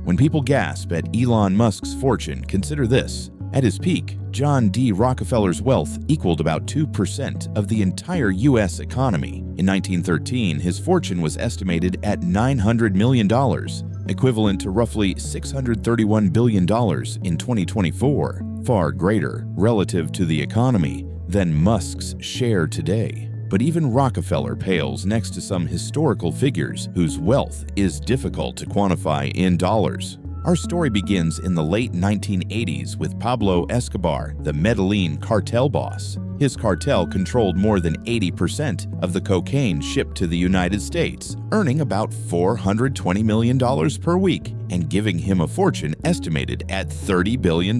When people gasp at Elon Musk's fortune, consider this. At his peak, John D. Rockefeller's wealth equaled about 2% of the entire U.S. economy. In 1913, his fortune was estimated at $900 million, equivalent to roughly $631 billion in 2024, far greater relative to the economy than Musk's share today. But even Rockefeller pales next to some historical figures whose wealth is difficult to quantify in dollars. Our story begins in the late 1980s with Pablo Escobar, the Medellin cartel boss. His cartel controlled more than 80% of the cocaine shipped to the United States, earning about $420 million per week and giving him a fortune estimated at $30 billion.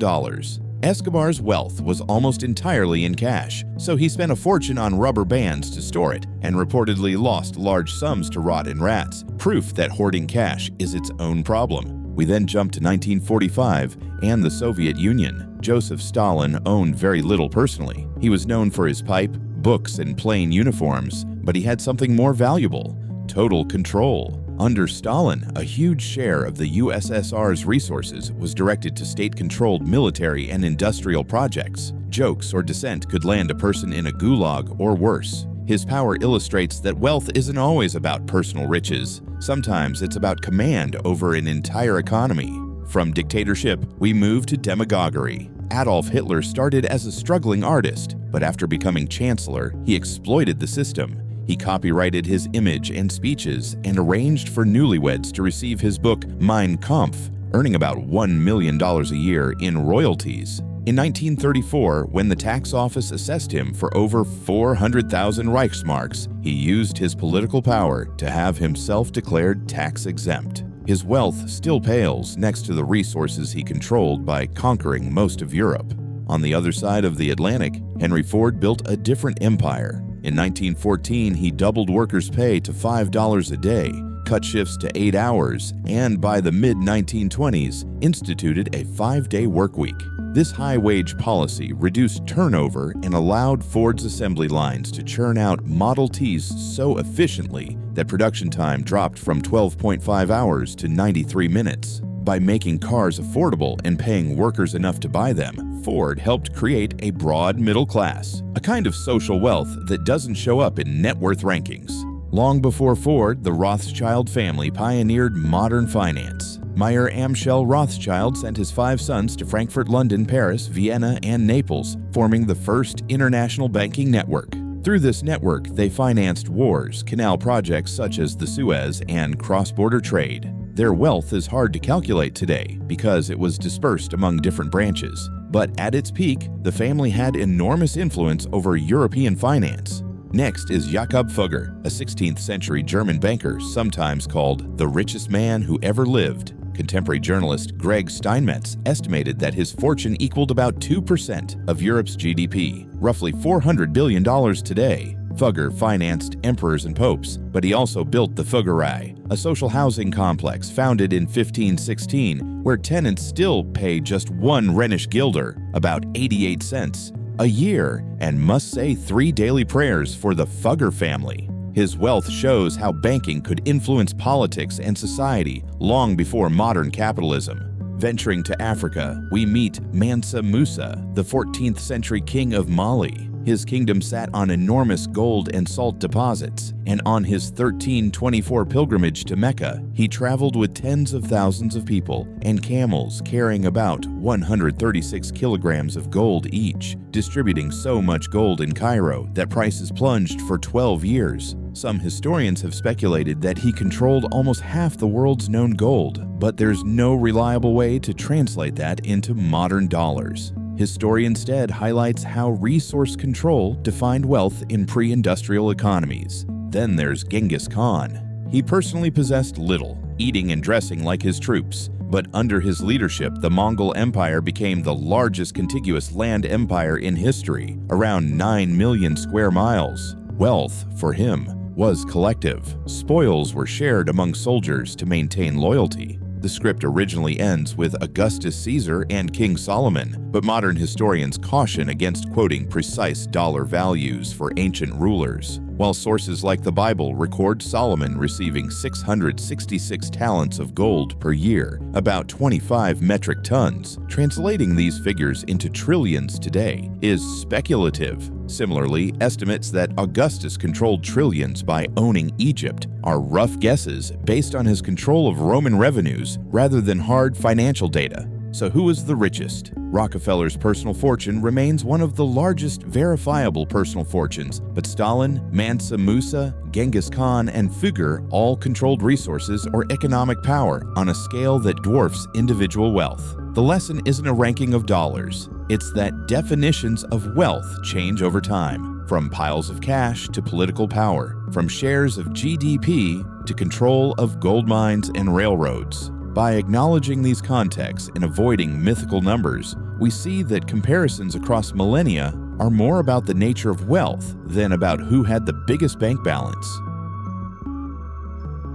Escobar's wealth was almost entirely in cash, so he spent a fortune on rubber bands to store it and reportedly lost large sums to rot and rats, proof that hoarding cash is its own problem. We then jump to 1945 and the Soviet Union. Joseph Stalin owned very little personally. He was known for his pipe, books, and plain uniforms, but he had something more valuable: total control. Under Stalin, a huge share of the USSR's resources was directed to state-controlled military and industrial projects. Jokes or dissent could land a person in a gulag or worse. His power illustrates that wealth isn't always about personal riches. Sometimes it's about command over an entire economy. From dictatorship, we move to demagoguery. Adolf Hitler started as a struggling artist, but after becoming chancellor, he exploited the system. He copyrighted his image and speeches and arranged for newlyweds to receive his book Mein Kampf, earning about $1 million a year in royalties. In 1934, when the tax office assessed him for over 400,000 Reichsmarks, he used his political power to have himself declared tax-exempt. His wealth still pales next to the resources he controlled by conquering most of Europe. On the other side of the Atlantic, Henry Ford built a different empire. In 1914, he doubled workers' pay to $5 a day, cut shifts to 8 hours, and by the mid-1920s, instituted a 5-day workweek. This high-wage policy reduced turnover and allowed Ford's assembly lines to churn out Model Ts so efficiently that production time dropped from 12.5 hours to 93 minutes. By making cars affordable and paying workers enough to buy them, Ford helped create a broad middle class, a kind of social wealth that doesn't show up in net worth rankings. Long before Ford, the Rothschild family pioneered modern finance. Meyer Amschel Rothschild sent his 5 sons to Frankfurt, London, Paris, Vienna, and Naples, forming the first international banking network. Through this network, they financed wars, canal projects such as the Suez, and cross-border trade. Their wealth is hard to calculate today because it was dispersed among different branches. But at its peak, the family had enormous influence over European finance. Next is Jakob Fugger, a 16th century German banker, sometimes called the richest man who ever lived. Contemporary journalist Greg Steinmetz estimated that his fortune equaled about 2% of Europe's GDP, roughly $400 billion today. Fugger financed emperors and popes, but he also built the Fuggerei, a social housing complex founded in 1516, where tenants still pay just 1 Rhenish guilder, about 88 cents, a year, and must say 3 daily prayers for the Fugger family. His wealth shows how banking could influence politics and society long before modern capitalism. Venturing to Africa, we meet Mansa Musa, the 14th century king of Mali. His kingdom sat on enormous gold and salt deposits, and on his 1324 pilgrimage to Mecca, he traveled with tens of thousands of people and camels carrying about 136 kilograms of gold each, distributing so much gold in Cairo that prices plunged for 12 years. Some historians have speculated that he controlled almost half the world's known gold, but there's no reliable way to translate that into modern dollars. His story instead highlights how resource control defined wealth in pre-industrial economies. Then there's Genghis Khan. He personally possessed little, eating and dressing like his troops, but under his leadership, the Mongol Empire became the largest contiguous land empire in history, around 9 million square miles. Wealth, for him, was collective. Spoils were shared among soldiers to maintain loyalty. The script originally ends with Augustus Caesar and King Solomon, but modern historians caution against quoting precise dollar values for ancient rulers. while sources like the Bible record Solomon receiving 666 talents of gold per year, about 25 metric tons. Translating these figures into trillions today is speculative. Similarly, estimates that Augustus controlled trillions by owning Egypt are rough guesses based on his control of Roman revenues rather than hard financial data. So who is the richest? Rockefeller's personal fortune remains one of the largest verifiable personal fortunes, but Stalin, Mansa Musa, Genghis Khan, and Fugger all controlled resources or economic power on a scale that dwarfs individual wealth. The lesson isn't a ranking of dollars. It's that definitions of wealth change over time, from piles of cash to political power, from shares of GDP to control of gold mines and railroads. By acknowledging these contexts and avoiding mythical numbers, we see that comparisons across millennia are more about the nature of wealth than about who had the biggest bank balance.